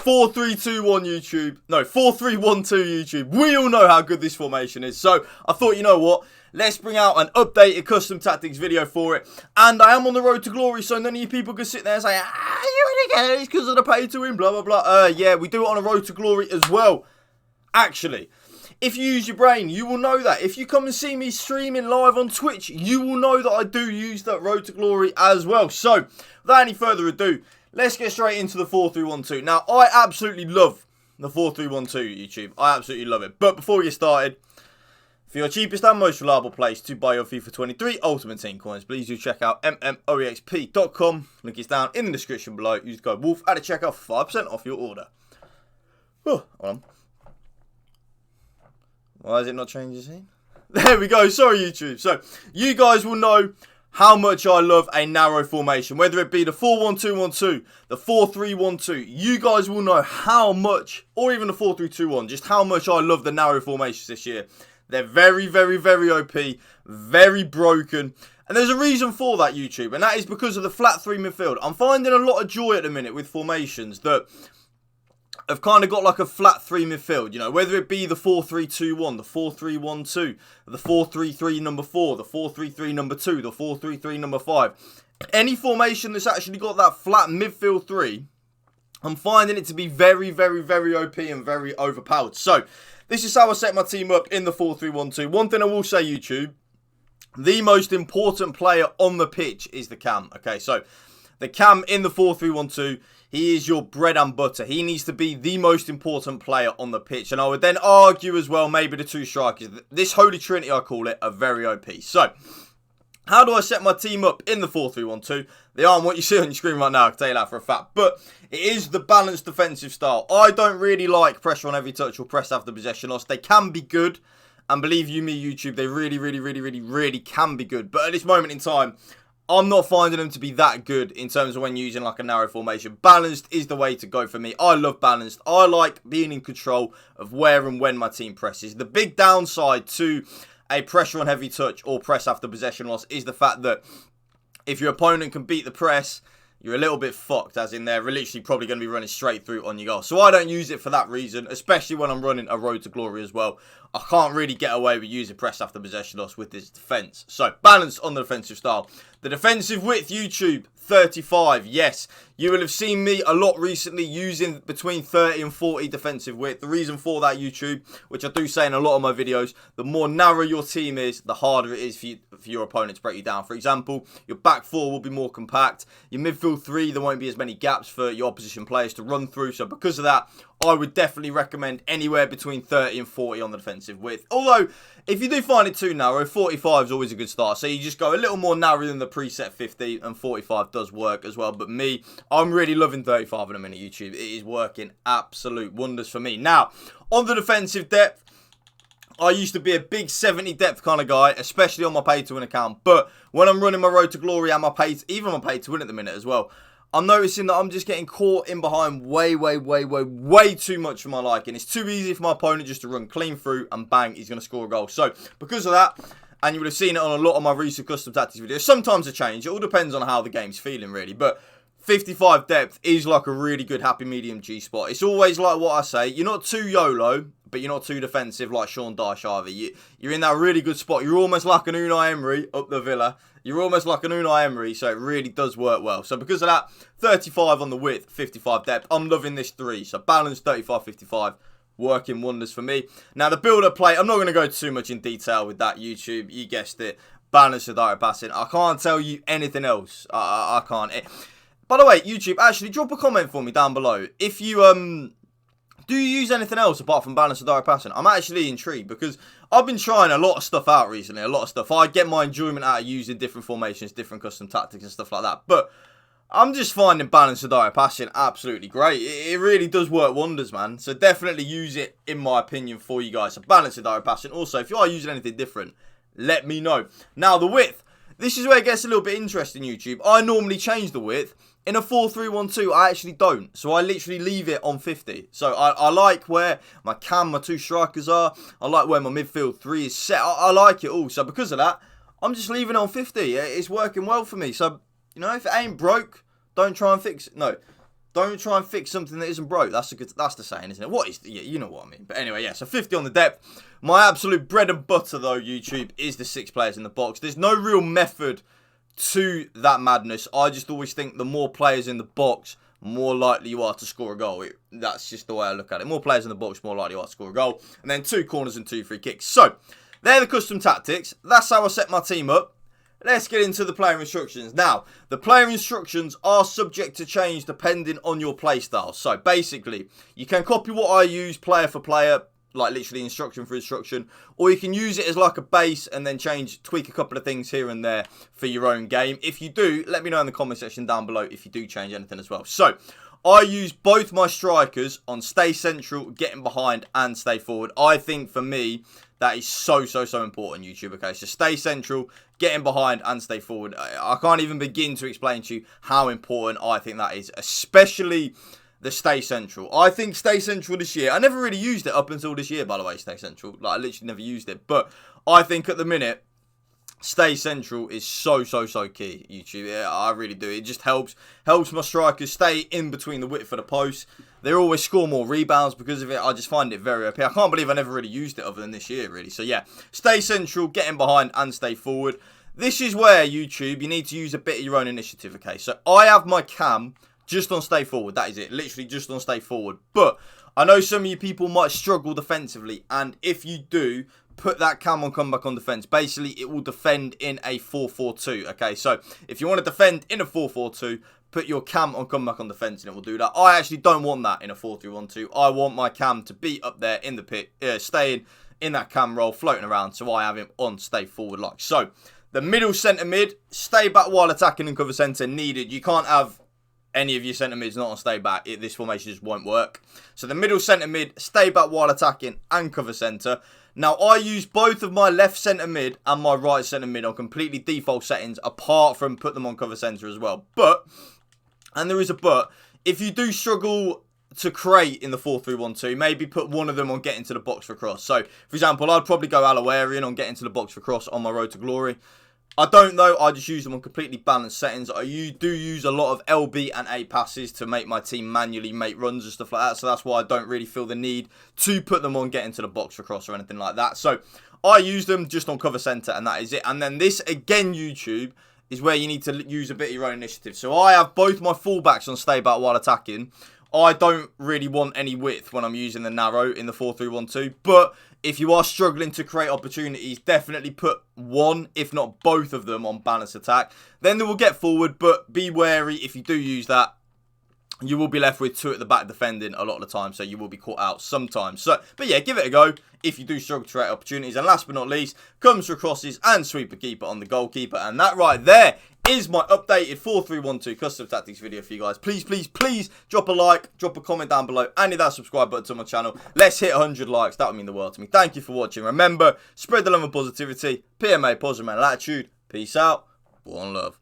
4-3-2-1 YouTube. No, 4-3-1-2 YouTube. We all know how good this formation is. So I thought, you know what? Let's bring out an updated custom tactics video for it. And I am on the road to glory, so none of you people can sit there and say, you only get it because of the pay to win, blah, blah, blah. Yeah, we do it on a road to glory as well. Actually, if you use your brain, you will know that. If you come and see me streaming live on Twitch, you will know that I do use that road to glory as well. So, without any further ado, let's get straight into the 4-3-1-2. Now, I absolutely love the 4-3-1-2, YouTube. I absolutely love it. But before we get started, for your cheapest and most reliable place to buy your FIFA 23 Ultimate Team coins, please do check out mmoexp.com. Link is down in the description below. Use code WOLF at a checkout for 5% off your order. Oh, hold on. Why is it not changing the scene? There we go. Sorry, YouTube. So, you guys will know how much I love a narrow formation. Whether it be the 4-1-2-1-2, the 4-3-1-2. You guys will know how much, or even the 4-3-2-1, just how much I love the narrow formations this year. They're very, very, very OP. Very broken. And there's a reason for that, YouTube. And that is because of the flat 3 midfield. I'm finding a lot of joy at the minute with formations that have kind of got like a flat 3 midfield, you know, whether it be the 4-3-2-1, the 4-3-1-2, the 4-3-3 number 4, the 4-3-3 number 2, the 4-3-3 number 5. Any formation that's actually got that flat midfield 3, I'm finding it to be very, very, very OP and very overpowered. So, this is how I set my team up in the 4-3-1-2. One thing I will say, YouTube, the most important player on the pitch is the cam. Okay, so the cam in the 4-3-1-2, he is your bread and butter. He needs to be the most important player on the pitch. And I would then argue as well, maybe the 2 strikers. This holy trinity, I call it, are very OP. So, how do I set my team up in the 4-3-1-2? They aren't what you see on your screen right now, I can tell you that for a fact. But it is the balanced defensive style. I don't really like pressure on every touch or press after possession loss. They can be good. And believe you me, YouTube, they really, really, really, really, really can be good. But at this moment in time, I'm not finding them to be that good in terms of when using like a narrow formation. Balanced is the way to go for me. I love balanced. I like being in control of where and when my team presses. The big downside to a pressure on heavy touch or press after possession loss is the fact that if your opponent can beat the press, you're a little bit fucked, as in they're literally probably going to be running straight through on your goal. So I don't use it for that reason, especially when I'm running a road to glory as well. I can't really get away with using press after possession loss with this defence. So, balance on the defensive style. The defensive width, YouTube, 35. Yes, you will have seen me a lot recently using between 30 and 40 defensive width. The reason for that, YouTube, which I do say in a lot of my videos, the more narrow your team is, the harder it is for your opponent to break you down. For example, your back 4 will be more compact. Your midfield 3, there won't be as many gaps for your opposition players to run through. So, because of that, I would definitely recommend anywhere between 30 and 40 on the defensive width. Although, if you do find it too narrow, 45 is always a good start. So you just go a little more narrow than the preset 50, and 45 does work as well. But me, I'm really loving 35 in a minute, YouTube. It is working absolute wonders for me. Now, on the defensive depth, I used to be a big 70 depth kind of guy, especially on my pay to win account. But when I'm running my road to glory and my pay to, even my pay to win at the minute as well, I'm noticing that I'm just getting caught in behind way too much for my liking. It's too easy for my opponent just to run clean through and bang, he's going to score a goal. So, because of that, and you would have seen it on a lot of my recent custom tactics videos, sometimes a change. It all depends on how the game's feeling, really. But 55 depth is like a really good happy medium G spot. It's always like what I say. You're not too YOLO, but you're not too defensive like Sean Dyche either. You're in that really good spot. You're almost like an Unai Emery up the Villa. You're almost like an Unai Emery, so it really does work well. So because of that, 35 on the width, 55 depth. I'm loving this 3. So balance 35, 55. Working wonders for me. Now the build-up play, I'm not going to go too much in detail with that, YouTube. You guessed it. Balance to direct passing. I can't tell you anything else. I can't. By the way, YouTube, actually drop a comment for me down below. If you do you use anything else apart from balance to direct passing? I'm actually intrigued because I've been trying a lot of stuff out recently. A lot of stuff. I get my enjoyment out of using different formations, different custom tactics and stuff like that. But I'm just finding balance to direct passing absolutely great. It really does work wonders, man. So definitely use it, in my opinion, for you guys. So balance to direct passing. Also, if you are using anything different, let me know. Now, the width. This is where it gets a little bit interesting, YouTube. I normally change the width. In a 4-3-1-2, I actually don't. So I literally leave it on 50. So I like where my cam, my 2 strikers are. I like where my midfield 3 is set. I like it all. So because of that, I'm just leaving it on 50. It's working well for me. So, you know, if it ain't broke, don't try and fix it. No. Don't try and fix something that isn't broke. That's the saying, isn't it? What is yeah, you know what I mean. But anyway, yeah, so 50 on the depth. My absolute bread and butter, though, YouTube, is the 6 players in the box. There's no real method to that madness. I just always think the more players in the box, more likely you are to score a goal. That's just the way I look at it. More players in the box, more likely you are to score a goal. And then 2 corners and 2 free kicks. So, they're the custom tactics. That's how I set my team up. Let's get into the player instructions. Now, the player instructions are subject to change depending on your playstyle. So, basically, you can copy what I use player for player, like literally instruction for instruction, or you can use it as like a base and then tweak a couple of things here and there for your own game. If you do, let me know in the comment section down below if you do change anything as well. So, I use both my strikers on stay central, getting behind, and stay forward. I think for me, that is so important, YouTube. Okay, so stay central, getting behind, and stay forward. I can't even begin to explain to you how important I think that is, especially the stay central. I think stay central this year, I never really used it up until this year, by the way, stay central. Like, I literally never used it. But I think at the minute, stay central is so key, YouTube. Yeah, I really do. It just helps my strikers stay in between the width of the post. They always score more rebounds because of it. I just find it very OP. I can't believe I never really used it other than this year, really. So, yeah, stay central, getting behind, and stay forward. This is where, YouTube, you need to use a bit of your own initiative, okay? So, I have my cam just on stay forward. That is it. Literally just on stay forward. But I know some of you people might struggle defensively. And if you do, put that cam on comeback on defense. Basically, it will defend in a 4-4-2. Okay, so if you want to defend in a 4-4-2, put your cam on comeback on defense and it will do that. I actually don't want that in a 4-3-1-2. I want my cam to be up there in the pit, staying in that cam role, floating around. So I have him on stay forward like so. The middle centre mid, stay back while attacking and cover centre needed. You can't have any of your centre mids not on stay back. This formation just won't work. So the middle centre mid, stay back while attacking and cover centre. Now, I use both of my left centre mid and my right centre mid on completely default settings, apart from put them on cover centre as well. But, and there is a but, if you do struggle to create in the 4-3-1-2, maybe put one of them on getting to the box for cross. So, for example, I'd probably go Alawarian on getting to the box for cross on my road to glory. I don't know, I just use them on completely balanced settings. I do use a lot of LB and A passes to make my team manually make runs and stuff like that. So that's why I don't really feel the need to put them on getting to the box for cross or anything like that. So I use them just on cover centre and that is it. And then this, again, YouTube, is where you need to use a bit of your own initiative. So I have both my fullbacks on stay back while attacking. I don't really want any width when I'm using the narrow in the 4-3-1-2. But if you are struggling to create opportunities, definitely put one, if not both of them, on balanced attack. Then they will get forward, but be wary if you do use that. You will be left with 2 at the back defending a lot of the time, so you will be caught out sometimes. So, but yeah, give it a go if you do struggle to create opportunities. And last but not least, comes for crosses and sweeper keeper on the goalkeeper. And that right there is my updated 4-3-1-2 custom tactics video for you guys. Please drop a like, drop a comment down below, and hit that subscribe button to my channel. Let's hit 100 likes. That would mean the world to me. Thank you for watching. Remember, spread the love and positivity. PMA, positive mental attitude. Peace out. One love.